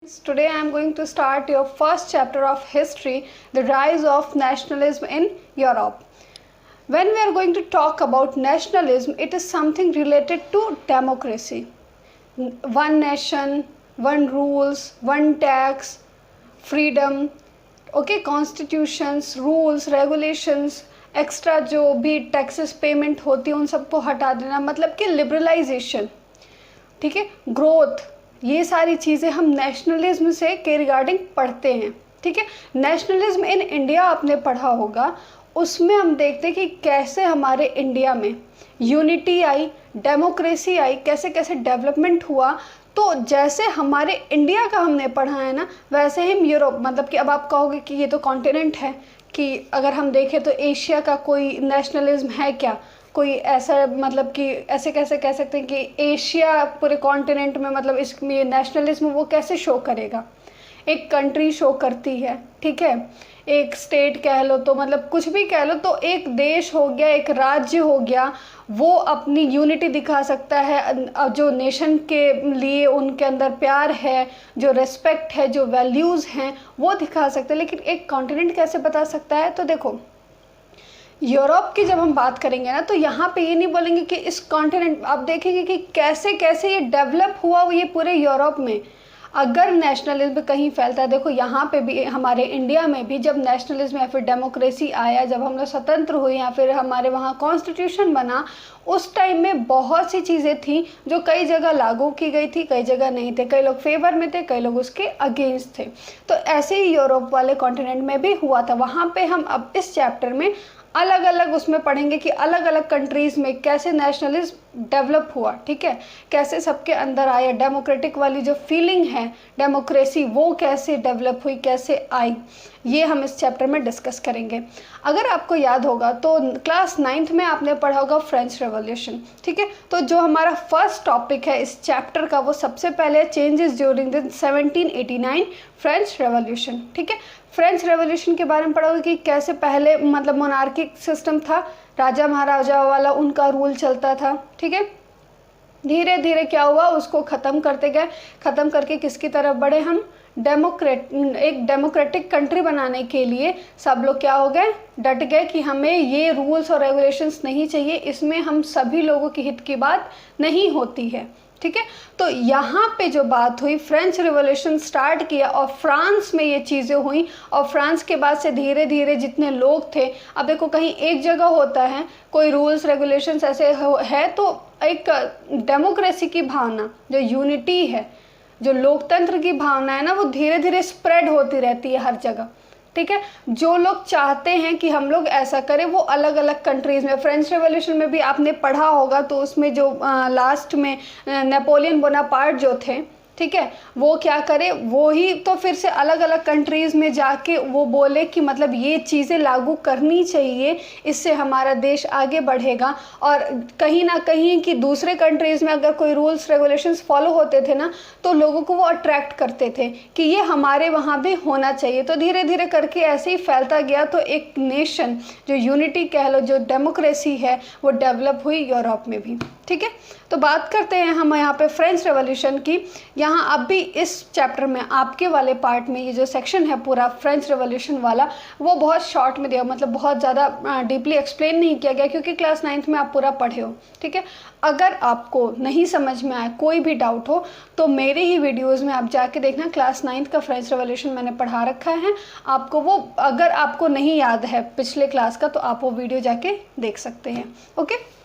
Today I am going to start your first chapter of history, the rise of nationalism in Europe. When we are going to talk about nationalism, it is something related to democracy. One nation, one rules, one tax, freedom, okay, constitutions, rules, regulations, extra जो भी taxes payment होती है उन सबको हटा देना, मतलब कि लिबरलाइजेशन, ठीक है, ग्रोथ, ये सारी चीज़ें हम नेशनलिज्म से के रिगार्डिंग पढ़ते हैं। ठीक है, नेशनलिज्म इन इंडिया आपने पढ़ा होगा, उसमें हम देखते हैं कि कैसे हमारे इंडिया में यूनिटी आई, डेमोक्रेसी आई, कैसे कैसे डेवलपमेंट हुआ। तो जैसे हमारे इंडिया का हमने पढ़ा है ना, वैसे ही हम यूरोप, मतलब कि अब आप कहोगे कि ये तो कॉन्टिनेंट है, कि अगर हम देखें तो एशिया का कोई नेशनलिज्म है क्या, कोई ऐसा, मतलब कि ऐसे कैसे कह सकते हैं कि एशिया पूरे कॉन्टिनेंट में, मतलब इसमें नेशनलिज्म वो कैसे शो करेगा। एक कंट्री शो करती है, ठीक है, एक स्टेट कह लो, तो मतलब कुछ भी कह लो, तो एक देश हो गया, एक राज्य हो गया, वो अपनी यूनिटी दिखा सकता है, जो नेशन के लिए उनके अंदर प्यार है, जो रिस्पेक्ट है, जो वैल्यूज़ हैं, वो दिखा सकता है। लेकिन एक कॉन्टिनेंट कैसे बता सकता है? तो देखो, यूरोप की जब हम बात करेंगे ना, तो यहाँ पे ये नहीं बोलेंगे कि इस कॉन्टिनेंट, आप देखेंगे कि कैसे कैसे ये डेवलप हुआ ये पूरे यूरोप में। अगर नेशनलिज्म कहीं फैलता है, देखो यहाँ पे भी, हमारे इंडिया में भी जब नेशनलिज्म या फिर डेमोक्रेसी आया, जब हम लोग स्वतंत्र हुए या फिर हमारे वहाँ कॉन्स्टिट्यूशन बना, उस टाइम में बहुत सी चीज़ें थी जो कई जगह लागू की गई थी, कई जगह नहीं थे, कई लोग फेवर में थे, कई लोग उसके अगेंस्ट थे। तो ऐसे ही यूरोप वाले कॉन्टिनेंट में भी हुआ था। वहाँ पे हम अब इस चैप्टर में अलग अलग उसमें पढ़ेंगे कि अलग अलग कंट्रीज़ में कैसे नेशनलिज्म डेवलप हुआ, ठीक है, कैसे सबके अंदर आया, डेमोक्रेटिक वाली जो फीलिंग है, डेमोक्रेसी, वो कैसे डेवलप हुई, कैसे आई, ये हम इस चैप्टर में डिस्कस करेंगे। अगर आपको याद होगा तो क्लास 9th में आपने पढ़ा होगा फ्रेंच रेवोल्यूशन, ठीक है। तो जो हमारा फर्स्ट टॉपिक है इस चैप्टर का, वो सबसे पहले changes during the 1789 French revolution, ठीक है। फ्रेंच रेवोल्यूशन के बारे में पढ़ोगे कि कैसे पहले, मतलब मोनार्किक सिस्टम था, राजा महाराजा वाला उनका रूल चलता था, ठीक है। धीरे धीरे क्या हुआ, उसको ख़त्म करते गए, ख़त्म करके किसकी तरफ बढ़े हम, एक डेमोक्रेटिक कंट्री बनाने के लिए सब लोग क्या हो गए, डट गए कि हमें ये रूल्स और रेगुलेशंस नहीं चाहिए, इसमें हम सभी लोगों के हित की बात नहीं होती है, ठीक है। तो यहाँ पे जो बात हुई, फ्रेंच रिवॉल्यूशन स्टार्ट किया और फ्रांस में ये चीज़ें हुई, और फ्रांस के बाद से धीरे धीरे जितने लोग थे, अब देखो कहीं एक जगह होता है कोई रूल्स रेगुलेशंस ऐसे है, तो एक डेमोक्रेसी की भावना, जो यूनिटी है, जो लोकतंत्र की भावना है ना, वो धीरे धीरे स्प्रेड होती रहती है हर जगह, ठीक है। जो लोग चाहते हैं कि हम लोग ऐसा करें, वो अलग अलग कंट्रीज़ में, फ्रेंच रेवोल्यूशन में भी आपने पढ़ा होगा, तो उसमें जो लास्ट में नेपोलियन बोनापार्ट जो थे, ठीक है, वो क्या करे, वो ही तो फिर से अलग अलग कंट्रीज़ में जाके वो बोले कि मतलब ये चीज़ें लागू करनी चाहिए, इससे हमारा देश आगे बढ़ेगा। और कहीं ना कहीं कि दूसरे कंट्रीज़ में अगर कोई रूल्स रेगुलेशंस फॉलो होते थे ना, तो लोगों को वो अट्रैक्ट करते थे कि ये हमारे वहाँ भी होना चाहिए। तो धीरे धीरे करके ऐसे ही फैलता गया, तो एक नेशन, जो यूनिटी कह लो, जो डेमोक्रेसी है, वो डेवलप हुई यूरोप में भी, ठीक है। तो बात करते हैं हम यहाँ पे फ्रेंच रेवोल्यूशन की। यहाँ अब भी इस चैप्टर में आपके वाले पार्ट में ये जो सेक्शन है पूरा फ्रेंच रेवोल्यूशन वाला, वो बहुत शॉर्ट में दिया, मतलब बहुत ज़्यादा डीपली एक्सप्लेन नहीं किया गया, क्योंकि क्लास 9th में आप पूरा पढ़े हो, ठीक है। अगर आपको नहीं समझ में आए, कोई भी डाउट हो, तो मेरे ही वीडियोज़ में आप जाके देखना, क्लास 9th का फ्रेंच रेवोल्यूशन मैंने पढ़ा रखा है आपको। वो अगर आपको नहीं याद है पिछले क्लास का, तो आप वो वीडियो जाके देख सकते हैं, ओके।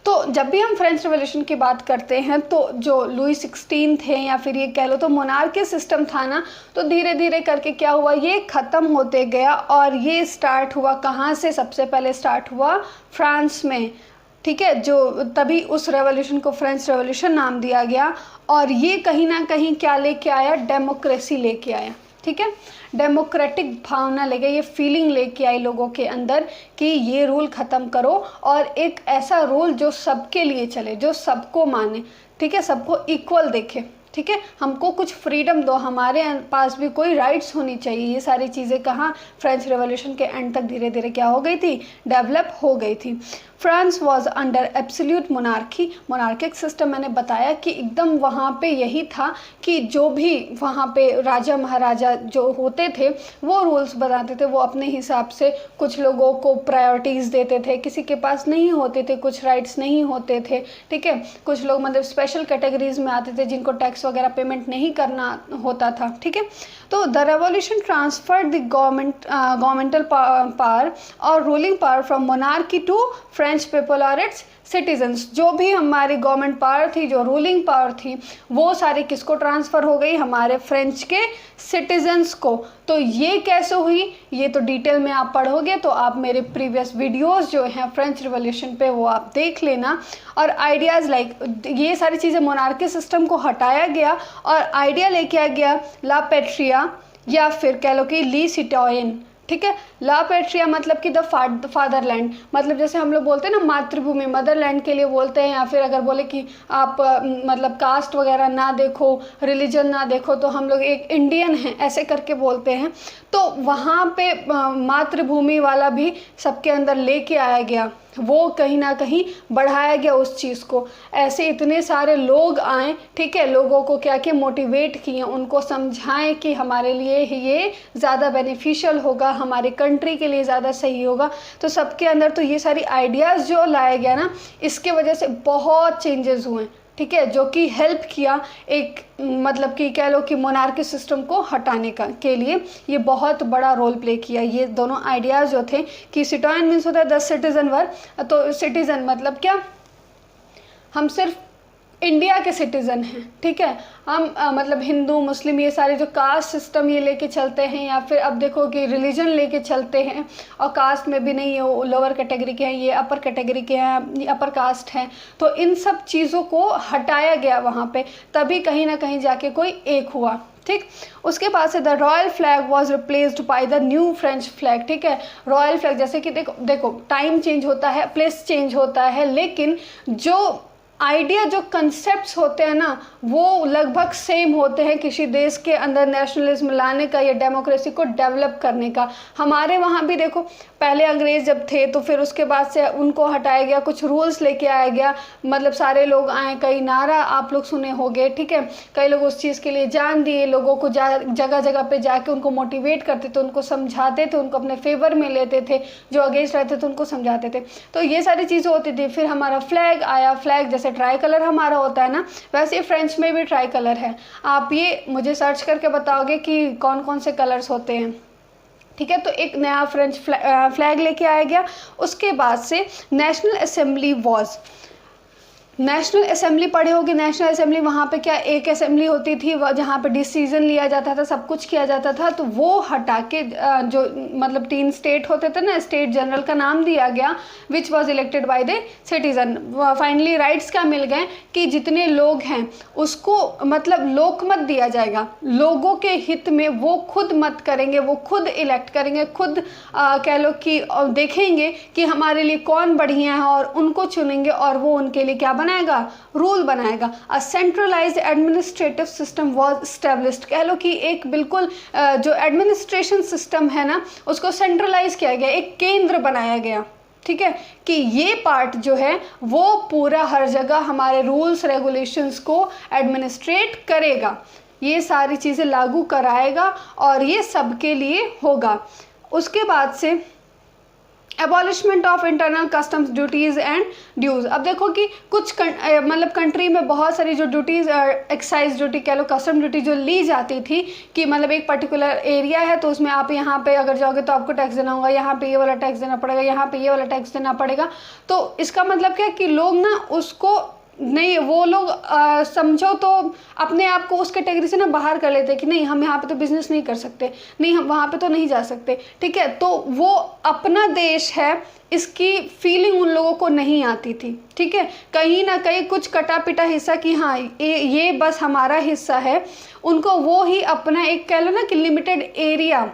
तो जब भी हम फ्रेंच रेवोल्यूशन की बात करते हैं, तो जो लुई 16 थे, या फिर ये कह लो तो मोनार्की सिस्टम था ना, तो धीरे धीरे करके क्या हुआ, ये ख़त्म होते गया। और ये स्टार्ट हुआ कहाँ से, सबसे पहले स्टार्ट हुआ फ्रांस में, ठीक है, जो तभी उस रेवोल्यूशन को फ्रेंच रेवोल्यूशन नाम दिया गया। और ये कहीं ना कहीं क्या लेके आया, डेमोक्रेसी लेके आया, ठीक है, डेमोक्रेटिक भावना लेके, ये फीलिंग लेके आई लोगों के अंदर कि ये रूल ख़त्म करो, और एक ऐसा रूल जो सबके लिए चले, जो सबको माने, ठीक है, सबको इक्वल देखे, ठीक है, हमको कुछ फ्रीडम दो, हमारे पास भी कोई राइट्स होनी चाहिए। ये सारी चीज़ें कहाँ फ्रेंच रेवोल्यूशन के एंड तक धीरे धीरे क्या हो गई थी, डेवलप हो गई थी। France was under absolute monarchy. Monarchic system मैंने बताया कि एकदम वहाँ पे यही था कि जो भी वहाँ पे राजा महाराजा जो होते थे वो रूल्स बनाते थे, वो अपने हिसाब से कुछ लोगों को प्रायोरिटीज़ देते थे, किसी के पास नहीं होते थे, कुछ राइट्स नहीं होते थे, ठीक है। कुछ लोग मतलब स्पेशल कैटेगरीज में आते थे जिनको टैक्स वगैरह पेमेंट नहीं करना होता था, ठीक है। तो the revolution transferred the governmental power और ruling power from monarchy to French people और इट्स सिटीजन्स। जो भी हमारी गवर्नमेंट पावर थी, जो रूलिंग पावर थी, वो सारी किसको ट्रांसफ़र हो गई? हमारे फ्रेंच के सिटीजन्स को। तो ये कैसे हुई, ये तो डिटेल में आप पढ़ोगे, तो आप मेरे प्रीवियस वीडियोस जो हैं फ्रेंच रिवॉल्यूशन पे वो आप देख लेना। और आइडियाज़ लाइक ये सारी चीज़ें मोनार्की सिस्टम को हटाया गया और आइडिया लेके आ गया ला पैट्रिया या फिर कह लो कि ली सिटोयन, ठीक है। ला पैट्रिया मतलब कि द फादरलैंड, मतलब जैसे हम लोग बोलते हैं ना मातृभूमि, मदरलैंड के लिए बोलते हैं। या फिर अगर बोले कि आप मतलब कास्ट वगैरह ना देखो, रिलीजन ना देखो, तो हम लोग एक इंडियन हैं ऐसे करके बोलते हैं। तो वहाँ पे मातृभूमि वाला भी सबके अंदर लेके आया गया, वो कहीं ना कहीं बढ़ाया गया उस चीज़ को। ऐसे इतने सारे लोग आए, ठीक है, लोगों को क्या किया, मोटिवेट किए, उनको समझाएं कि हमारे लिए ये ज़्यादा बेनिफिशियल होगा, हमारी कंट्री के लिए ज़्यादा सही होगा। तो सबके अंदर तो ये सारी आइडियाज़ जो लाया गया ना, इसके वजह से बहुत चेंजेस हुए, ठीक है, जो कि हेल्प किया एक मतलब कि कह लो कि मोनार्की सिस्टम को हटाने का के लिए ये बहुत बड़ा रोल प्ले किया। ये दोनों आइडियाज़ जो थे कि सिटोयन मीन्स होता है 10 सिटीजन वर, तो सिटीजन मतलब क्या, हम सिर्फ इंडिया के सिटीज़न हैं, ठीक है। हम मतलब हिंदू मुस्लिम ये सारे जो कास्ट सिस्टम ये लेके चलते हैं, या फिर अब देखो कि रिलीजन लेके चलते हैं, और कास्ट में भी नहीं, ये लोअर कैटेगरी के हैं, ये अपर कैटेगरी के हैं, ये अपर कास्ट हैं। तो इन सब चीज़ों को हटाया गया वहाँ पे, तभी कहीं ना कहीं जाके कोई एक हुआ, ठीक। उसके बाद से the royal flag was replaced by the new French flag, ठीक है। रॉयल फ्लैग जैसे कि देखो टाइम चेंज होता है, प्लेस चेंज होता है, लेकिन जो आइडिया, जो कंसेप्ट्स होते हैं ना, वो लगभग सेम होते हैं किसी देश के अंदर नेशनलिज्म लाने का या डेमोक्रेसी को डेवलप करने का। हमारे वहाँ भी देखो, पहले अंग्रेज़ जब थे तो फिर उसके बाद से उनको हटाया गया, कुछ रूल्स लेके आया गया, मतलब सारे लोग आए, कई नारा आप लोग सुने होंगे, ठीक है। कई लोग उस चीज़ के लिए जान दिए, लोगों को जगह जगह पे जाके उनको मोटिवेट करते थे, उनको समझाते थे, उनको अपने फेवर में लेते थे, जो अगेंस्ट रहते थे उनको समझाते थे। तो ये सारी चीज़ें होती थी। फिर हमारा फ्लैग आया, फ्लैग जैसे ट्राई कलर हमारा होता है ना, वैसे फ्रेंच में भी ट्राई कलर है। आप ये मुझे सर्च करके बताओगे कि कौन कौन से कलर्स होते हैं, ठीक है। तो एक नया फ्रेंच फ्लैग लेके आया गया। उसके बाद से national assembly was, national assembly पढ़े होगी। नेशनल असेंबली वहाँ पे क्या, एक असेंबली होती थी जहाँ पे डिसीजन लिया जाता था, सब कुछ किया जाता था। तो वो हटा के जो मतलब 3 स्टेट होते थे ना, स्टेट जनरल का नाम दिया गया, which was elected by the citizen. Finally rights क्या मिल गए कि जितने लोग हैं उसको मतलब लोकमत दिया जाएगा, लोगों के हित में वो खुद मत करेंगे, वो खुद इलेक्ट करेंगे, खुद कह लो कि देखेंगे कि हमारे लिए कौन बढ़िया है और उनको चुनेंगे, और वो उनके लिए क्या बनाएगा, रूल बनाएगा। A centralized administrative system was established, कह लो कि एक बिल्कुल जो एडमिनिस्ट्रेशन सिस्टम है ना, उसको सेंट्रलाइज किया गया, एक केंद्र बनाया गया, ठीक है, कि ये पार्ट जो है वो पूरा हर जगह हमारे रूल्स रेगुलेशंस को एडमिनिस्ट्रेट करेगा, ये सारी चीज़ें लागू कराएगा और ये सबके लिए होगा। उसके बाद से abolishment of internal customs duties and dues. अब देखो कि कुछ मतलब कंट्री में बहुत सारी जो ड्यूटीज़, एक्साइज ड्यूटी कह लो, कस्टम ड्यूटी जो ली जाती थी, कि मतलब एक पर्टिकुलर एरिया है तो उसमें आप यहाँ पे अगर जाओगे तो आपको टैक्स देना होगा, यहाँ पे ये वाला टैक्स देना पड़ेगा, यहाँ पे ये वाला टैक्स देना पड़ेगा। तो इसका मतलब क्या है कि लोग ना उसको नहीं, वो लोग समझो तो अपने आप को उस कैटेगरी से ना बाहर कर लेते कि नहीं, हम यहाँ पे तो बिजनेस नहीं कर सकते, नहीं हम वहाँ पे तो नहीं जा सकते, ठीक है। तो वो अपना देश है, इसकी फीलिंग उन लोगों को नहीं आती थी, ठीक है। कहीं ना कहीं कुछ कटा पिटा हिस्सा कि हाँ ये बस हमारा हिस्सा है, उनको वो ही अपना एक कह लो ना कि लिमिटेड एरिया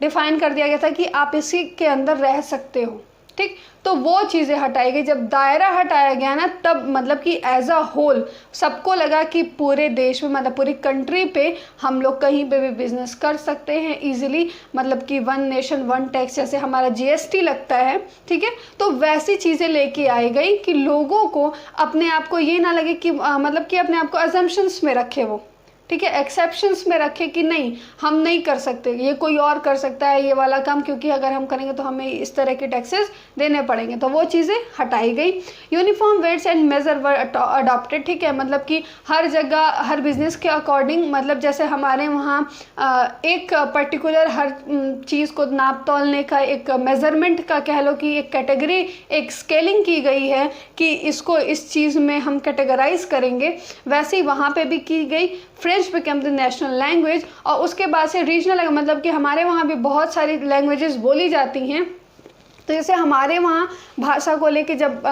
डिफाइन कर दिया गया था कि आप इसी के अंदर रह सकते हो, ठीक। तो वो चीज़ें हटाई गई। जब दायरा हटाया गया ना, तब मतलब कि एज अ होल सबको लगा कि पूरे देश में, मतलब पूरी कंट्री पे हम लोग कहीं पे भी बिजनेस कर सकते हैं इजीली, मतलब कि वन नेशन वन टैक्स, जैसे हमारा जीएसटी लगता है, ठीक है। तो वैसी चीज़ें लेके आई गई कि लोगों को अपने आप को ये ना लगे कि मतलब कि अपने आप को अजम्पशंस में रखे वो, ठीक है, एक्सेप्शंस में रखे कि नहीं हम नहीं कर सकते, ये कोई और कर सकता है ये वाला काम, क्योंकि अगर हम करेंगे तो हमें इस तरह के टैक्सेस देने पड़ेंगे। तो वो चीज़ें हटाई गई। Uniform weights and measure were adopted, ठीक है, मतलब कि हर जगह हर बिजनेस के अकॉर्डिंग, मतलब जैसे हमारे वहाँ एक पर्टिकुलर हर चीज़ को नाप तोलने का एक मेज़रमेंट का कह लो कि एक कैटेगरी, एक स्केलिंग की गई है कि इसको इस चीज़ में हम कैटेगराइज करेंगे, वैसे ही वहाँ पे भी की गई। French become the national language, और उसके बाद से रीजनल, मतलब कि हमारे वहाँ भी बहुत सारी लैंग्वेजेस बोली जाती हैं। तो जैसे हमारे वहाँ भाषा को लेके जब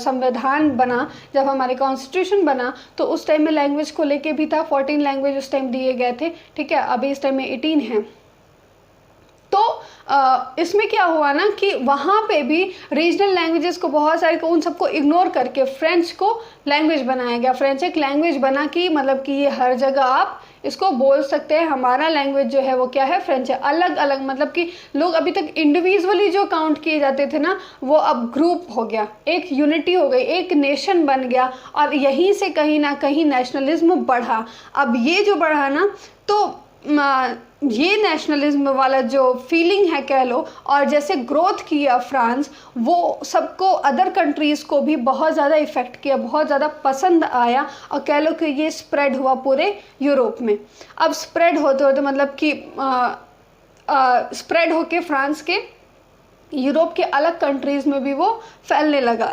संविधान बना, जब हमारे कॉन्स्टिट्यूशन बना, तो उस टाइम में लैंग्वेज को लेके भी था, 14 लैंग्वेज उस टाइम दिए गए थे, ठीक है। अभी इस टाइम में 18 हैं। तो इसमें क्या हुआ ना कि वहाँ पे भी रीजनल लैंग्वेजेस को बहुत सारे, उन सबको इग्नोर करके फ्रेंच को लैंग्वेज बनाया गया। फ्रेंच एक लैंग्वेज बना कि मतलब कि ये हर जगह आप इसको बोल सकते हैं। हमारा लैंग्वेज जो है वो क्या है, फ्रेंच है। अलग अलग, मतलब कि लोग अभी तक इंडिविजुअली जो काउंट किए जाते थे ना, वो अब ग्रुप हो गया, एक यूनिटी हो गई, एक नेशन बन गया, और यहीं से कहीं ना कहीं नेशनलिज्म बढ़ा। अब ये जो बढ़ा ना, तो ये नेशनलिज्म वाला जो फीलिंग है कह लो, और जैसे ग्रोथ किया फ्रांस, वो सबको, अदर कंट्रीज़ को भी बहुत ज़्यादा इफ़ेक्ट किया, बहुत ज़्यादा पसंद आया, और कह लो कि ये स्प्रेड हुआ पूरे यूरोप में। अब स्प्रेड होते होते मतलब कि स्प्रेड होके फ्रांस के यूरोप के अलग कंट्रीज़ में भी वो फैलने लगा।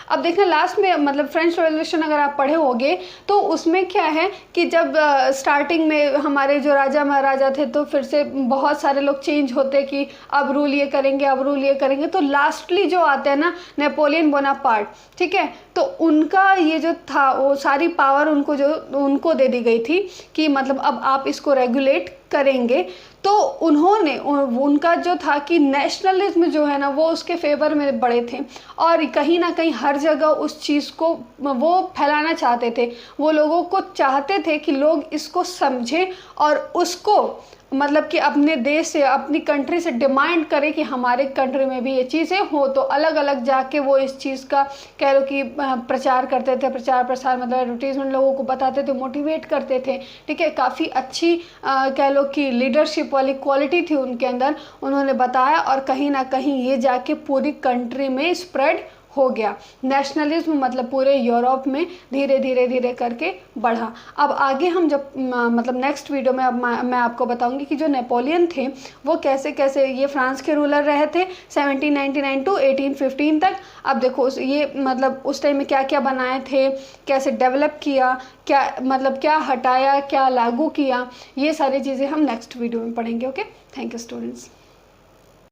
अब देखना लास्ट में, मतलब फ्रेंच रेवोल्यूशन अगर आप पढ़े होंगे तो उसमें क्या है कि जब स्टार्टिंग में हमारे जो राजा महाराजा थे, तो फिर से बहुत सारे लोग चेंज होते कि अब रूल ये करेंगे, अब रूल ये करेंगे, तो लास्टली जो आते हैं ना नेपोलियन बोनापार्ट, ठीक है, तो उनका ये जो था वो सारी पावर उनको दे दी गई थी कि मतलब अब आप इसको रेगुलेट करेंगे। तो उन्होंने, उनका जो था कि नेशनलिज्म जो है ना वो उसके फेवर में बड़े थे, और कहीं ना कहीं हर जगह उस चीज़ को वो फैलाना चाहते थे। वो लोगों को चाहते थे कि लोग इसको समझें और उसको मतलब कि अपने देश से, अपनी कंट्री से डिमांड करें कि हमारे कंट्री में भी ये चीज़ें हो। तो अलग अलग जाके वो इस चीज़ का कह लो कि प्रचार करते थे, प्रचार प्रसार मतलब एडवर्टीजमेंट लोगों को बताते थे, मोटिवेट करते थे, ठीक है। काफ़ी अच्छी कह लो कि लीडरशिप वाली क्वालिटी थी उनके अंदर, उन्होंने बताया, और कहीं ना कहीं ये जाके पूरी कंट्री में स्प्रेड हो गया। नेशनलिज्म मतलब पूरे यूरोप में धीरे धीरे धीरे करके बढ़ा। अब आगे हम जब मतलब नेक्स्ट वीडियो में अब मैं आपको बताऊंगी कि जो नेपोलियन थे वो कैसे कैसे ये फ्रांस के रूलर रहे थे 1799 टू 1815 तक। अब देखो ये मतलब उस टाइम में क्या क्या बनाए थे, कैसे डेवलप किया, क्या मतलब क्या हटाया, क्या लागू किया, ये सारी चीज़ें हम नेक्स्ट वीडियो में पढ़ेंगे। Okay, thank you students.